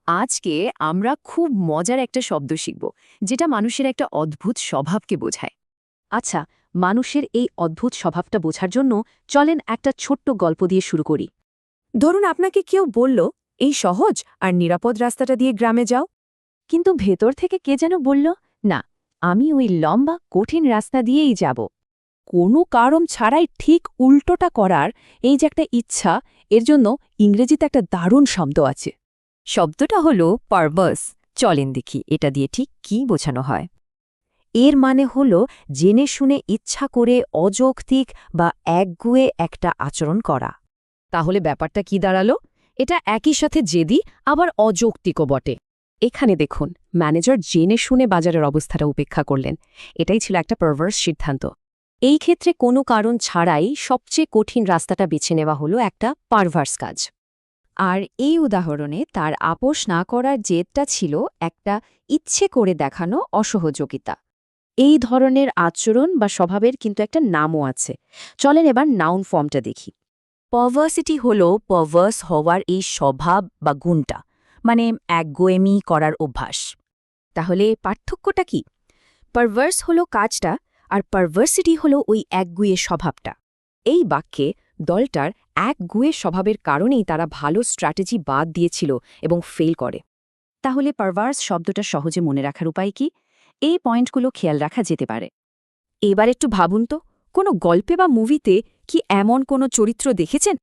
আজকে আমরা খুব মজার একটা শব্দ শিখব যেটা মানুষের একটা অদ্ভুত স্বভাবকে বোঝায়। আচ্ছা, মানুষের এই অদ্ভুত স্বভাবটা বোঝার জন্য চলেন একটা ছোট্ট গল্প দিয়ে শুরু করি। ধরুন আপনাকে কেউ বলল এই সহজ আর নিরাপদ রাস্তাটা দিয়ে গ্রামে যাও। কিন্তু ভেতর থেকে কে যেন বলল, না, আমি ওই লম্বা কঠিন রাস্তা দিয়েই যাব। কোনো কারণ ছাড়াই ঠিক উল্টোটা করার এই যে একটা ইচ্ছা, এর জন্য ইংরেজিতে একটা দারুণ শব্দ আছে। শব্দটা হলো পারভার্স। চলেন দেখি এটা দিয়ে ঠিক কী বোঝানো হয়। এর মানে হলো জেনে শুনে ইচ্ছা করে অযৌক্তিক বা একগুয়ে একটা আচরণ করা। তাহলে ব্যাপারটা কি দাঁড়ালো? এটা একই সাথে জেদি আবার অযৌক্তিকও বটে। এখানে দেখুন, ম্যানেজার জেনে শুনে বাজারের অবস্থাটা উপেক্ষা করলেন। এটাই ছিল একটা পারভার্স সিদ্ধান্ত। এই ক্ষেত্রে কোনো কারণ ছাড়াই সবচেয়ে কঠিন রাস্তাটা বেছে নেওয়া হলো একটা পারভার্স কাজ। আর এই উদাহরণে তার আপোষ না করার জেদটা ছিল একটা ইচ্ছে করে দেখানো অসহযোগিতা। এই ধরনের আচরণ বা স্বভাবের কিন্তু একটা নামও আছে। চলেন এবার নাউন ফর্মটা দেখি। পারভার্সিটি হলো পারভার্স হওয়ার এই স্বভাব বা গুণটা, মানে একগুয়েমি করার অভ্যাস। তাহলে পার্থক্যটা কি? পারভার্স হলো কাজটা, আর পারভার্সিটি হলো ওই একগুয়ে স্বভাবটা। এই বাক্যে দলটার একগুয়ে স্বভাবের কারণেই তারা ভালো স্ট্র্যাটেজি বাদ দিয়েছিল এবং ফেল করে। তাহলে পারভার্স শব্দটা সহজে মনে রাখার উপায় কি? এই পয়েন্টগুলো খেয়াল রাখা যেতে পারে। এবার একটু ভাবুন তো, কোনো গল্পে বা মুভিতে কি এমন কোনো চরিত্র দেখেছেন